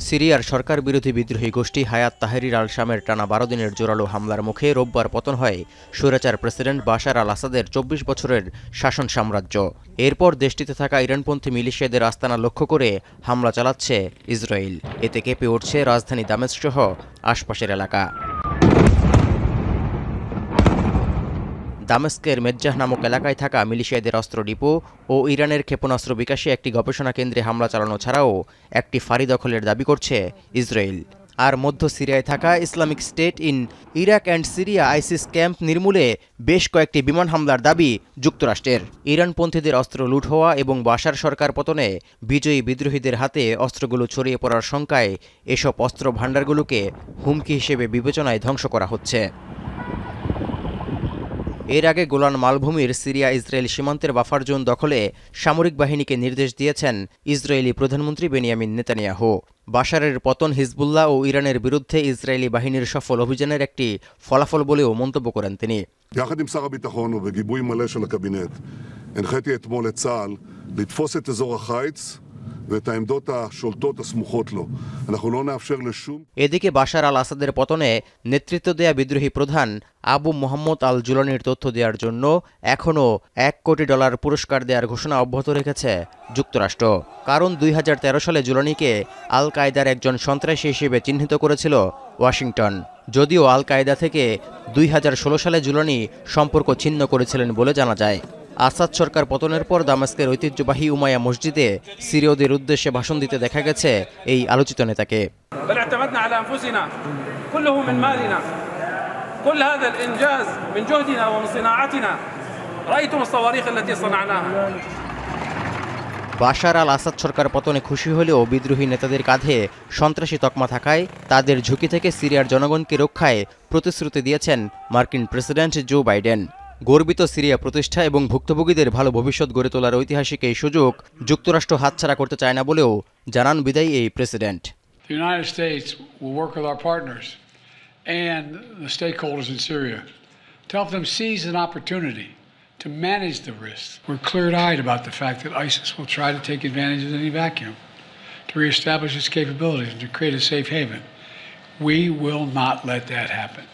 সিরিয়ার সরকার বিরোধী বিদ্রোহী গোষ্ঠী হায়াত তাহরির আল শামের টানা ১২ দিনের জোরালো হামলার মুখে রোববার পতন হয় স্বৈরাচার প্রেসিডেন্ট বাশার আল আসাদের ২৪ বছরের শাসন সাম্রাজ্য। এরপর দেশটিতে থাকা ইরানপন্থী মিলিশিয়াদের আস্তানা লক্ষ্য করে হামলা চালাচ্ছে ইসরায়েল। এতে কেঁপে উঠছে রাজধানী দামেস্ক সহ আশপাশের এলাকা। দামেস্কের মেজ্জাহ নামক এলাকায় থাকা মিলিশিয়াদের অস্ত্র ডিপো ও ইরানের ক্ষেপণাস্ত্র বিকাশে একটি গবেষণা কেন্দ্রে হামলা চালানো ছাড়াও একটি ফাঁড়ি দখলের দাবি করছে ইসরায়েল। আর মধ্য সিরিয়ায় থাকা Islamic State in Iraq and Syria ISIS camp নির্মূলে বেশ কয়েকটি বিমান হামলার দাবি যুক্তরাষ্ট্রের। ইরানপন্থীদের অস্ত্র লুট হওয়া এবং বাশার সরকার পতনে বিজয়ী বিদ্রোহীদের হাতে অস্ত্রগুলো ছড়িয়ে পড়ার শঙ্কায় এসব অস্ত্র ভাণ্ডারগুলোকে হুমকি হিসেবে বিবেচনায় ধ্বংস করা হচ্ছে। এর আগে গোলান মালভূমির সিরিয়া ইসরায়েল সীমান্তের বাফার জোন দখলে সামরিক বাহিনীকে নির্দেশ দিয়েছেন ইসরায়েলি প্রধানমন্ত্রী বেনিয়ামিন নেতানিয়াহু। বাশারের পতন হিজবুল্লাহ ও ইরানের বিরুদ্ধে ইসরায়েলি বাহিনীর সফল অভিযানের একটি ফলাফল বলেও মন্তব্য করেন তিনি। יחד עם שר הביטחון ובגיבוי מלא של הקבינט, הנחיתי אתמול את צה"ל לתפוס את אזור החיץ ואת העמדות השולטות הסמוכות לו. אנחנו לא נאפשר לשום এদিকে বাশার আল আসাদের পতনে নেতৃত্ব দেয়া বিদ্রোহী প্রধান আবু মোহাম্মদ আল জুলানির তথ্য দেওয়ার জন্য এখনও $1 কোটি পুরস্কার দেওয়ার ঘোষণা অব্যাহত রেখেছে যুক্তরাষ্ট্র। কারণ ২০১৩ সালে জুলানিকে আল কায়দার একজন সন্ত্রাসী হিসেবে চিহ্নিত করেছিল ওয়াশিংটন। যদিও আল কায়দা থেকে ২০১৬ সালে জুলানি সম্পর্ক ছিন্ন করেছিলেন বলে জানা যায়। আসাদ সরকার পতনের পর দামেস্কের ঐতিহ্যবাহী উমাইয়া মসজিদে সিরীয়দের উদ্দেশ্যে ভাষণ দিতে দেখা গেছে এই আলোচিত নেতাকে। বাশার আল আসাদ সরকার পতনে খুশি হলেও বিদ্রোহী নেতাদের কাঁধে সন্ত্রাসী তকমা থাকায় তাদের ঝুঁকি থেকে সিরিয়ার জনগণকে রক্ষায় প্রতিশ্রুতি দিয়েছেন মার্কিন প্রেসিডেন্ট জো বাইডেন। গর্বিত সিরিয়া প্রতিষ্ঠা এবং ভুক্তভোগীদের ভালো ভবিষ্যৎ গড়ে তোলার ঐতিহাসিক এই সুযোগ যুক্তরাষ্ট্র হাতছাড়া করতে চায় না বলেও জানান বিদায়ী এই president. The United States will work with our partners and the stakeholders in Syria to help them seize an opportunity to manage the risks. We're clear-eyed about the fact that ISIS will try to take advantage of any vacuum to reestablish its capabilities and to create a safe haven. We will not let that happen.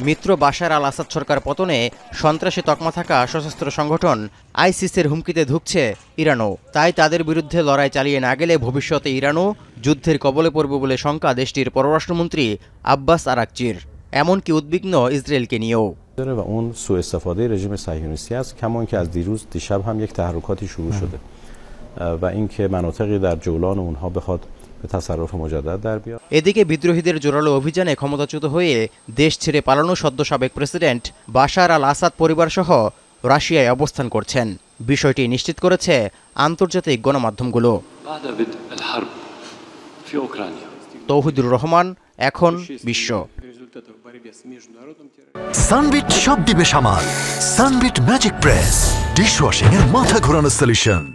মিত্র বাশার আল আসাদ সরকার পতনে সন্ত্রাসী তকমা থাকা সশস্ত্র সংগঠন আইসিসের হুমকিতে ধুঁকছে ইরানও। তাই তাদের বিরুদ্ধে লড়াই চালিয়ে না গেলে ভবিষ্যতে ইরানও যুদ্ধের কবলে পড়বে বলে শঙ্কা দেশটির পররাষ্ট্রমন্ত্রী আব্বাস আরাকচির। এমনকি উদ্বিগ্ন ইসরায়েলকে নিয়েও। و اون سوء استفاده رژیم صهیونیستی است، کمان که از دیشب هم یک تحرکاتی شروع شده و اینکه مناطقی در جولان اونها بخواد এদিকে বিদ্রোহীদের জোরালো অভিযানে ক্ষমতাচ্যুত হয়ে দেশ ছেড়ে পালানো সদ্য সাবেক প্রেসিডেন্ট বাশার আল আসাদ পরিবারসহ রাশিয়ায় অবস্থান করছেন। বিষয়টি নিশ্চিত করেছে আন্তর্জাতিক গণমাধ্যমগুলো। তৌহিদুর রহমান, এখন বিশ্ব। সানবিট সব দিবে সামাল। সানবিট ম্যাজিক প্রেস ডিশওয়াশিং এর মাথা ঘোরানো সলিউশন।